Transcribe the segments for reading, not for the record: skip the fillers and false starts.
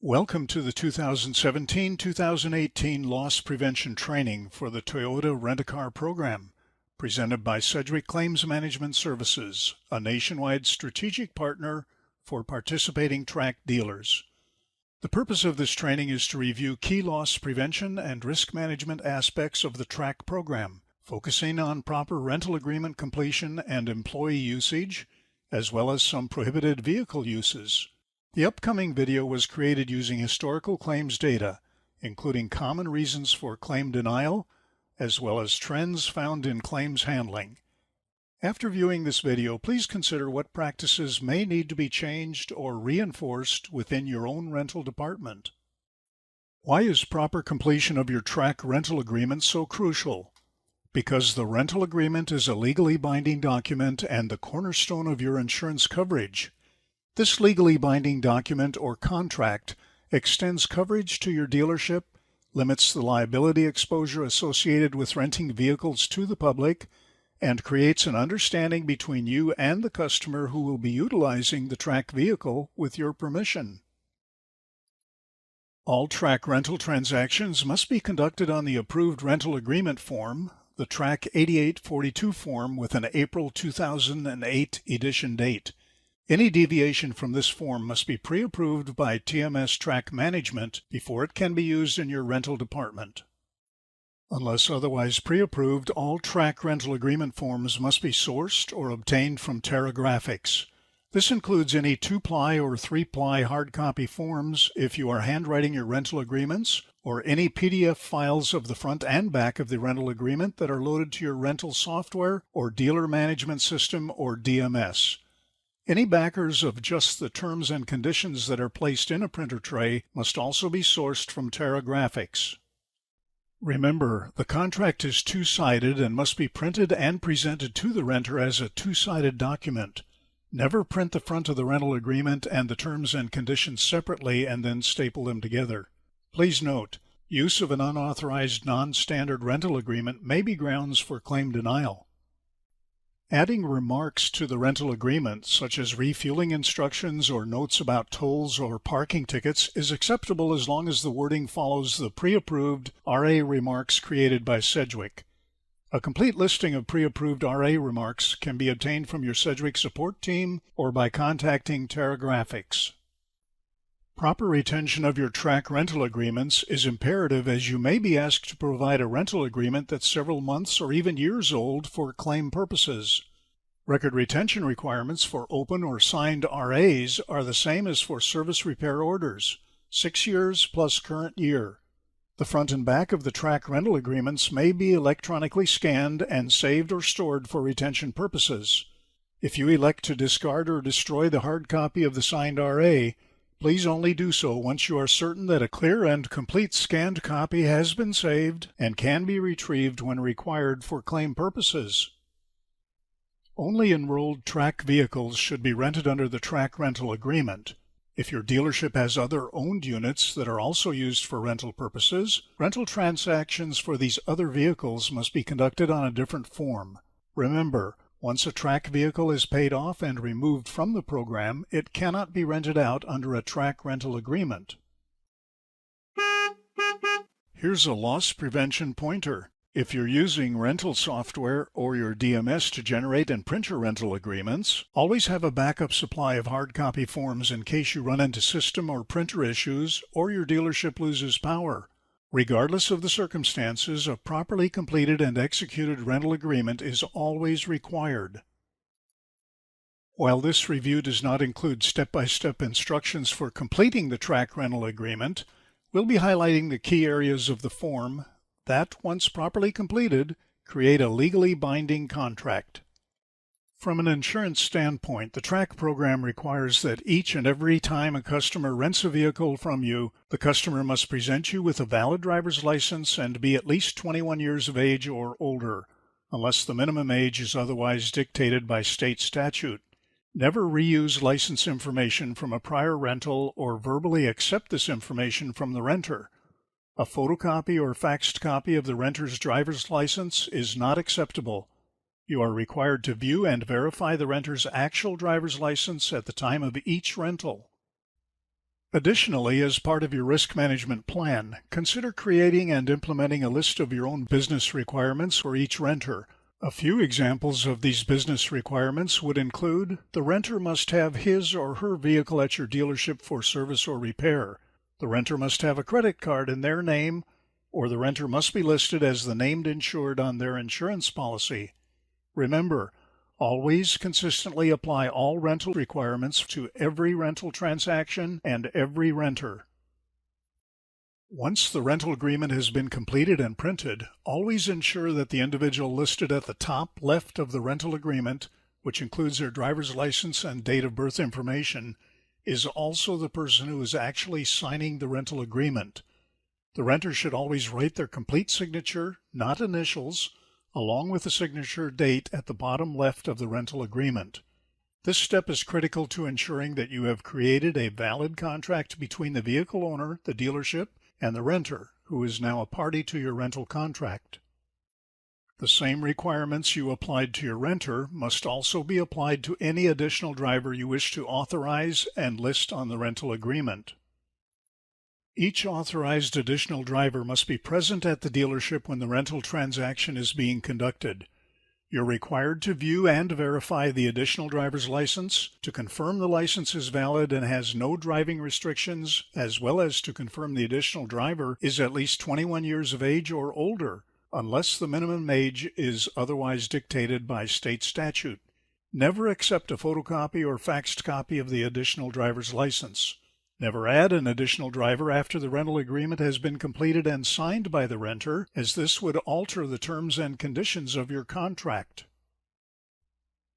Welcome to the 2017-2018 Loss Prevention Training for the Toyota Rent-A-Car program, presented by Sedgwick Claims Management Services, a nationwide strategic partner for participating TRAC dealers. The purpose of this training is to review key loss prevention and risk management aspects of the TRAC program, focusing on proper rental agreement completion and employee usage, as well as some prohibited vehicle uses. The upcoming video was created using historical claims data, including common reasons for claim denial, as well as trends found in claims handling. After viewing this video, please consider what practices may need to be changed or reinforced within your own rental department. Why is proper completion of your TRAC rental agreement so crucial? Because the rental agreement is a legally binding document and the cornerstone of your insurance coverage. This legally binding document or contract extends coverage to your dealership, limits the liability exposure associated with renting vehicles to the public, and creates an understanding between you and the customer who will be utilizing the TRAC vehicle with your permission. All TRAC rental transactions must be conducted on the approved rental agreement form, the TRAC 8842 form with an April 2008 edition date. Any deviation from this form must be pre-approved by TMS TRAC management before it can be used in your rental department. Unless otherwise pre-approved, all TRAC rental agreement forms must be sourced or obtained from TRAC. This includes any 2-ply or 3-ply hard copy forms if you are handwriting your rental agreements, or any PDF files of the front and back of the rental agreement that are loaded to your rental software or dealer management system or DMS. Any backers of just the terms and conditions that are placed in a printer tray must also be sourced from TRAC. Remember, the contract is two-sided and must be printed and presented to the renter as a two-sided document. Never print the front of the rental agreement and the terms and conditions separately and then staple them together. Please note, use of an unauthorized non-standard rental agreement may be grounds for claim denial. Adding remarks to the rental agreement, such as refueling instructions or notes about tolls or parking tickets, is acceptable as long as the wording follows the pre-approved RA remarks created by Sedgwick. A complete listing of pre-approved RA remarks can be obtained from your Sedgwick support team or by contacting TRAC. Proper retention of your TRAC rental agreements is imperative, as you may be asked to provide a rental agreement that's several months or even years old for claim purposes. Record retention requirements for open or signed RAs are the same as for service repair orders, 6 years plus current year. The front and back of the TRAC rental agreements may be electronically scanned and saved or stored for retention purposes. If you elect to discard or destroy the hard copy of the signed RA, please only do so once you are certain that a clear and complete scanned copy has been saved and can be retrieved when required for claim purposes. Only enrolled TRAC vehicles should be rented under the TRAC rental agreement. If your dealership has other owned units that are also used for rental purposes, rental transactions for these other vehicles must be conducted on a different form. Remember, once a TRAC vehicle is paid off and removed from the program, it cannot be rented out under a TRAC rental agreement. Here's a loss prevention pointer. If you're using rental software or your DMS to generate and print your rental agreements, always have a backup supply of hard copy forms in case you run into system or printer issues or your dealership loses power. Regardless of the circumstances, a properly completed and executed rental agreement is always required. While this review does not include step-by-step instructions for completing the TRAC rental agreement, we'll be highlighting the key areas of the form that, once properly completed, create a legally binding contract. From an insurance standpoint, the TRAC program requires that each and every time a customer rents a vehicle from you, the customer must present you with a valid driver's license and be at least 21 years of age or older, unless the minimum age is otherwise dictated by state statute. Never reuse license information from a prior rental or verbally accept this information from the renter. A photocopy or faxed copy of the renter's driver's license is not acceptable. You are required to view and verify the renter's actual driver's license at the time of each rental. Additionally, as part of your risk management plan, consider creating and implementing a list of your own business requirements for each renter. A few examples of these business requirements would include: the renter must have his or her vehicle at your dealership for service or repair. The renter must have a credit card in their name, or the renter must be listed as the named insured on their insurance policy. Remember, always consistently apply all rental requirements to every rental transaction and every renter. Once the rental agreement has been completed and printed, always ensure that the individual listed at the top left of the rental agreement, which includes their driver's license and date of birth information, is also the person who is actually signing the rental agreement. The renter should always write their complete signature, not initials, along with the signature date at the bottom left of the rental agreement. This step is critical to ensuring that you have created a valid contract between the vehicle owner, the dealership, and the renter, who is now a party to your rental contract. The same requirements you applied to your renter must also be applied to any additional driver you wish to authorize and list on the rental agreement. Each authorized additional driver must be present at the dealership when the rental transaction is being conducted. You're required to view and verify the additional driver's license, to confirm the license is valid and has no driving restrictions, as well as to confirm the additional driver is at least 21 years of age or older, unless the minimum age is otherwise dictated by state statute. Never accept a photocopy or faxed copy of the additional driver's license. Never add an additional driver after the rental agreement has been completed and signed by the renter, as this would alter the terms and conditions of your contract.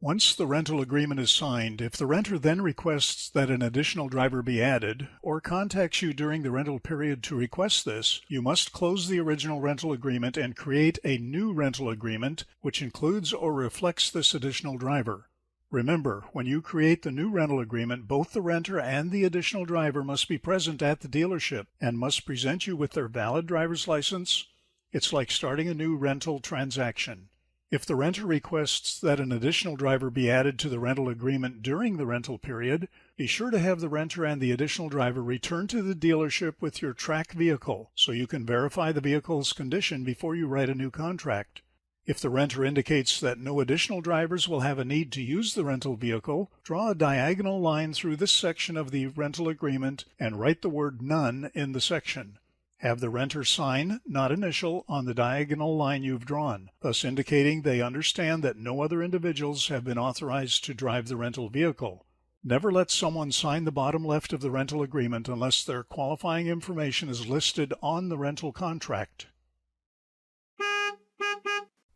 Once the rental agreement is signed, if the renter then requests that an additional driver be added, or contacts you during the rental period to request this, you must close the original rental agreement and create a new rental agreement which includes or reflects this additional driver. Remember, when you create the new rental agreement, both the renter and the additional driver must be present at the dealership and must present you with their valid driver's license. It's like starting a new rental transaction. If the renter requests that an additional driver be added to the rental agreement during the rental period, be sure to have the renter and the additional driver return to the dealership with your TRAC vehicle so you can verify the vehicle's condition before you write a new contract. If the renter indicates that no additional drivers will have a need to use the rental vehicle, draw a diagonal line through this section of the rental agreement and write the word "None" in the section. Have the renter sign, not initial, on the diagonal line you've drawn, thus indicating they understand that no other individuals have been authorized to drive the rental vehicle. Never let someone sign the bottom left of the rental agreement unless their qualifying information is listed on the rental contract.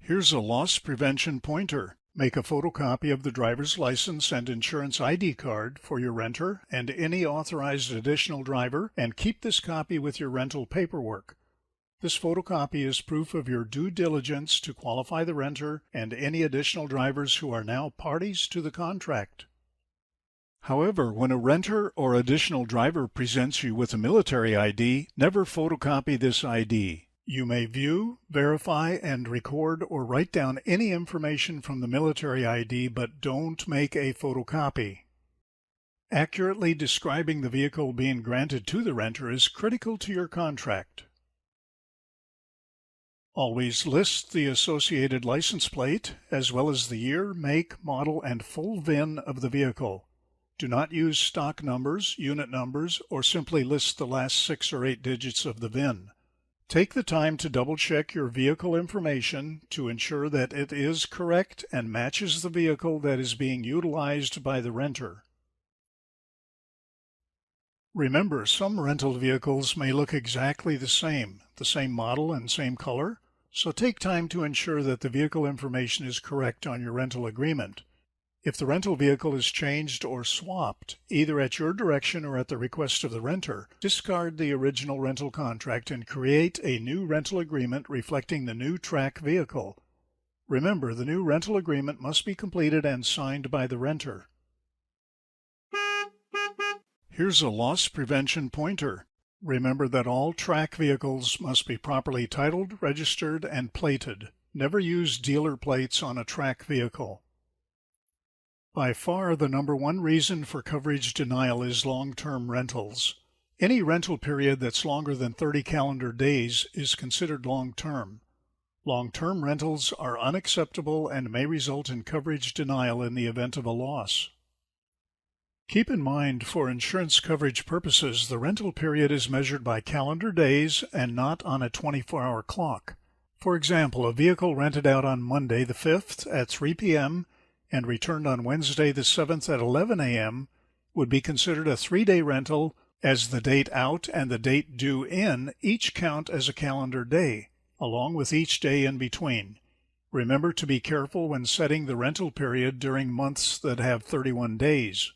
Here's a loss prevention pointer. Make a photocopy of the driver's license and insurance ID card for your renter and any authorized additional driver, and keep this copy with your rental paperwork. This photocopy is proof of your due diligence to qualify the renter and any additional drivers who are now parties to the contract. However, when a renter or additional driver presents you with a military ID, never photocopy this ID. You may view, verify, and record or write down any information from the military ID, but don't make a photocopy. Accurately describing the vehicle being granted to the renter is critical to your contract. Always list the associated license plate, as well as the year, make, model, and full VIN of the vehicle. Do not use stock numbers, unit numbers, or simply list the last 6 or 8 digits of the VIN. Take the time to double-check your vehicle information to ensure that it is correct and matches the vehicle that is being utilized by the renter. Remember, some rental vehicles may look exactly the same model and same color, so take time to ensure that the vehicle information is correct on your rental agreement. If the rental vehicle is changed or swapped, either at your direction or at the request of the renter, discard the original rental contract and create a new rental agreement reflecting the new TRAC vehicle. Remember, the new rental agreement must be completed and signed by the renter. Here's a loss prevention pointer. Remember that all TRAC vehicles must be properly titled, registered, and plated. Never use dealer plates on a TRAC vehicle. By far, the number one reason for coverage denial is long-term rentals. Any rental period that's longer than 30 calendar days is considered long-term. Long-term rentals are unacceptable and may result in coverage denial in the event of a loss. Keep in mind, for insurance coverage purposes, the rental period is measured by calendar days and not on a 24-hour clock. For example, a vehicle rented out on Monday the 5th at 3 p.m. and returned on Wednesday the 7th at 11 a.m. would be considered a 3-day rental, as the date out and the date due in each count as a calendar day, along with each day in between. Remember to be careful when setting the rental period during months that have 31 days.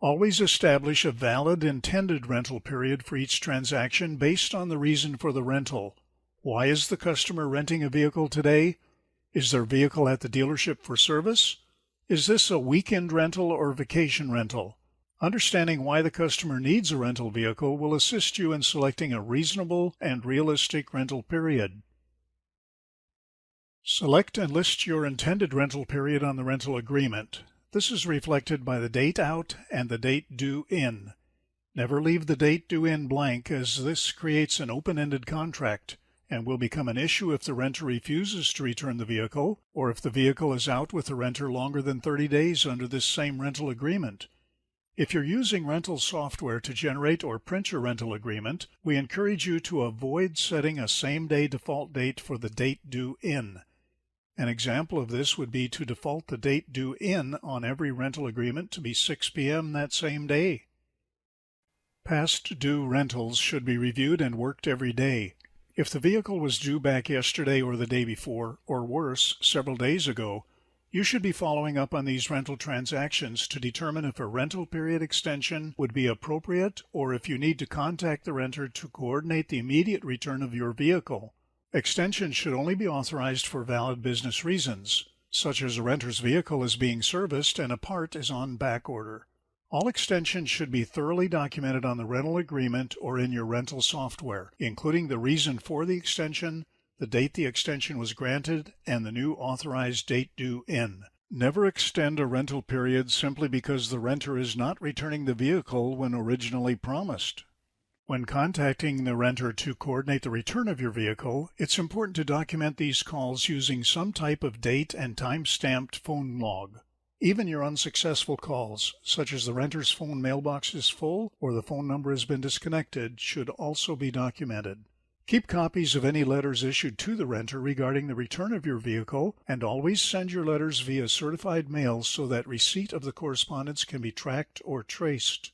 Always establish a valid intended rental period for each transaction based on the reason for the rental. Why is the customer renting a vehicle today? Is their vehicle at the dealership for service? Is this a weekend rental or vacation rental? Understanding why the customer needs a rental vehicle will assist you in selecting a reasonable and realistic rental period. Select and list your intended rental period on the rental agreement. This is reflected by the date out and the date due in. Never leave the date due in blank, as this creates an open-ended contract and will become an issue if the renter refuses to return the vehicle or if the vehicle is out with the renter longer than 30 days under this same rental agreement. If you're using rental software to generate or print your rental agreement, we encourage you to avoid setting a same-day default date for the date due in. An example of this would be to default the date due in on every rental agreement to be 6 p.m. that same day. Past due rentals should be reviewed and worked every day. If the vehicle was due back yesterday or the day before, or worse, several days ago, you should be following up on these rental transactions to determine if a rental period extension would be appropriate or if you need to contact the renter to coordinate the immediate return of your vehicle. Extensions should only be authorized for valid business reasons, such as a renter's vehicle is being serviced and a part is on back order. All extensions should be thoroughly documented on the rental agreement or in your rental software, including the reason for the extension, the date the extension was granted, and the new authorized date due in. Never extend a rental period simply because the renter is not returning the vehicle when originally promised. When contacting the renter to coordinate the return of your vehicle, it's important to document these calls using some type of date and time-stamped phone log. Even your unsuccessful calls, such as the renter's phone mailbox is full or the phone number has been disconnected, should also be documented. Keep copies of any letters issued to the renter regarding the return of your vehicle, and always send your letters via certified mail so that receipt of the correspondence can be tracked or traced.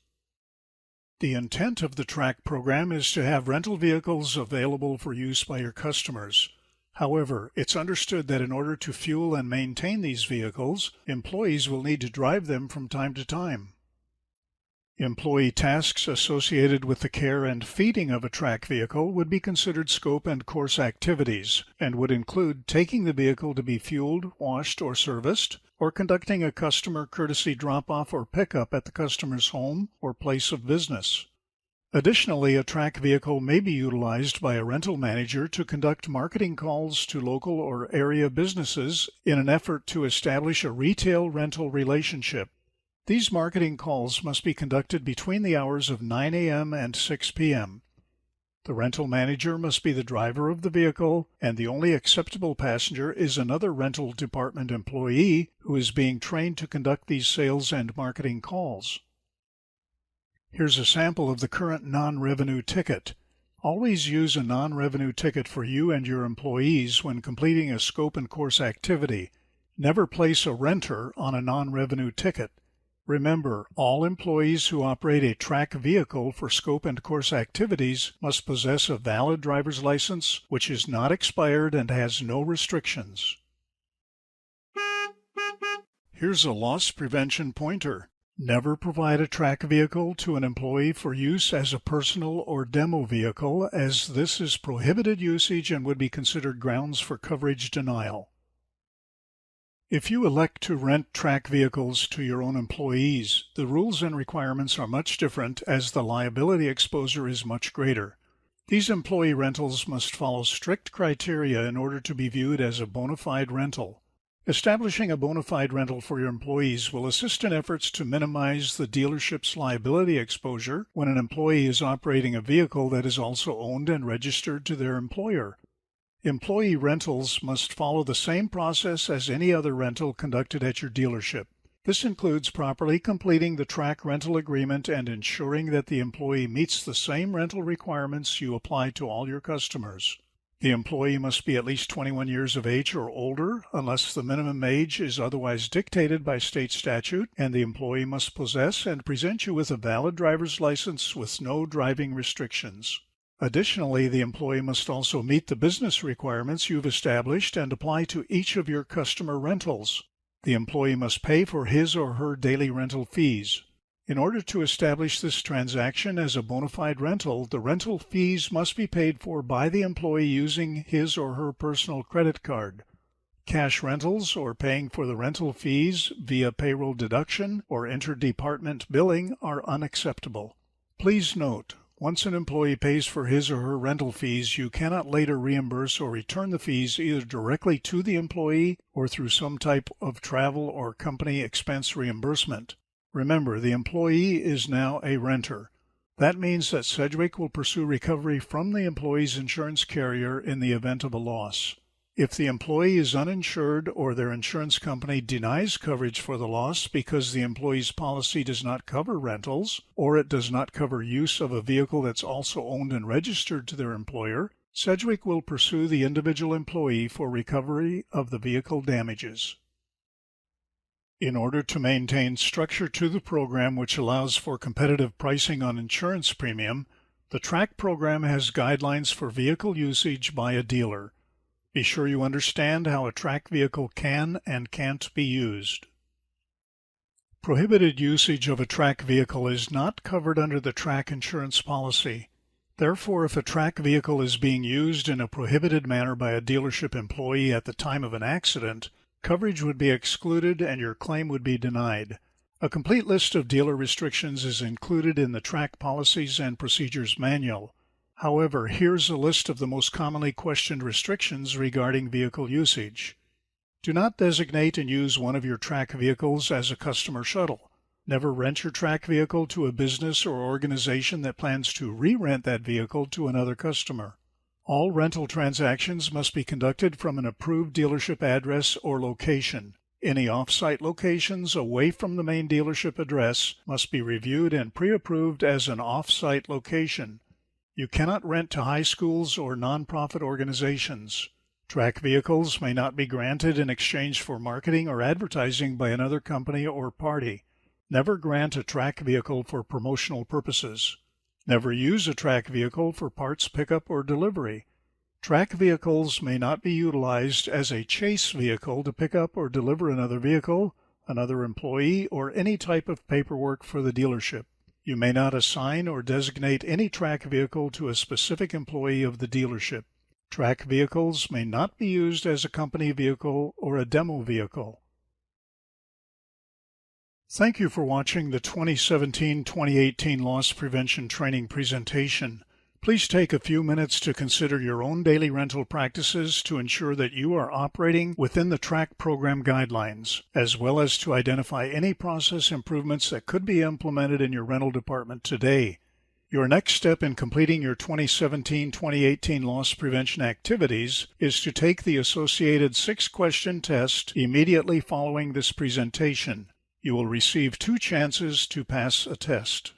The intent of the TRAC program is to have rental vehicles available for use by your customers. However, it's understood that in order to fuel and maintain these vehicles, employees will need to drive them from time to time. Employee tasks associated with the care and feeding of a TRAC vehicle would be considered scope and course activities and would include taking the vehicle to be fueled, washed, or serviced, or conducting a customer courtesy drop-off or pickup at the customer's home or place of business. Additionally, a TRAC vehicle may be utilized by a rental manager to conduct marketing calls to local or area businesses in an effort to establish a retail rental relationship. These marketing calls must be conducted between the hours of 9 a.m. and 6 p.m. The rental manager must be the driver of the vehicle, and the only acceptable passenger is another rental department employee who is being trained to conduct these sales and marketing calls. Here's a sample of the current non-revenue ticket. Always use a non-revenue ticket for you and your employees when completing a scope and course activity. Never place a renter on a non-revenue ticket. Remember, all employees who operate a TRAC vehicle for scope and course activities must possess a valid driver's license which is not expired and has no restrictions. Here's a loss prevention pointer. Never provide a TRAC vehicle to an employee for use as a personal or demo vehicle, as this is prohibited usage and would be considered grounds for coverage denial. If you elect to rent TRAC vehicles to your own employees, the rules and requirements are much different as the liability exposure is much greater. These employee rentals must follow strict criteria in order to be viewed as a bona fide rental. Establishing a bona fide rental for your employees will assist in efforts to minimize the dealership's liability exposure when an employee is operating a vehicle that is also owned and registered to their employer. Employee rentals must follow the same process as any other rental conducted at your dealership. This includes properly completing the TRAC rental agreement and ensuring that the employee meets the same rental requirements you apply to all your customers. The employee must be at least 21 years of age or older, unless the minimum age is otherwise dictated by state statute, and the employee must possess and present you with a valid driver's license with no driving restrictions. Additionally, the employee must also meet the business requirements you've established and apply to each of your customer rentals. The employee must pay for his or her daily rental fees. In order to establish this transaction as a bona fide rental, the rental fees must be paid for by the employee using his or her personal credit card. Cash rentals or paying for the rental fees via payroll deduction or interdepartment billing are unacceptable. Please note, once an employee pays for his or her rental fees, you cannot later reimburse or return the fees either directly to the employee or through some type of travel or company expense reimbursement. Remember, the employee is now a renter. That means that Sedgwick will pursue recovery from the employee's insurance carrier in the event of a loss. If the employee is uninsured or their insurance company denies coverage for the loss because the employee's policy does not cover rentals, or it does not cover use of a vehicle that's also owned and registered to their employer, Sedgwick will pursue the individual employee for recovery of the vehicle damages. In order to maintain structure to the program which allows for competitive pricing on insurance premium, the TRAC program has guidelines for vehicle usage by a dealer. Be sure you understand how a TRAC vehicle can and can't be used. Prohibited usage of a TRAC vehicle is not covered under the TRAC insurance policy. Therefore, if a TRAC vehicle is being used in a prohibited manner by a dealership employee at the time of an accident, coverage would be excluded and your claim would be denied. A complete list of dealer restrictions is included in the TRAC Policies and Procedures Manual. However, here's a list of the most commonly questioned restrictions regarding vehicle usage. Do not designate and use one of your TRAC vehicles as a customer shuttle. Never rent your TRAC vehicle to a business or organization that plans to re-rent that vehicle to another customer. All rental transactions must be conducted from an approved dealership address or location. Any off-site locations away from the main dealership address must be reviewed and pre-approved as an off-site location. You cannot rent to high schools or nonprofit organizations. TRAC vehicles may not be granted in exchange for marketing or advertising by another company or party. Never grant a TRAC vehicle for promotional purposes. Never use a TRAC vehicle for parts pickup or delivery. TRAC vehicles may not be utilized as a chase vehicle to pick up or deliver another vehicle, another employee, or any type of paperwork for the dealership. You may not assign or designate any TRAC vehicle to a specific employee of the dealership. TRAC vehicles may not be used as a company vehicle or a demo vehicle. Thank you for watching the 2017-2018 Loss Prevention Training presentation. Please take a few minutes to consider your own daily rental practices to ensure that you are operating within the TRAC program guidelines, as well as to identify any process improvements that could be implemented in your rental department today. Your next step in completing your 2017-2018 loss prevention activities is to take the associated 6-question test immediately following this presentation. You will receive 2 chances to pass a test.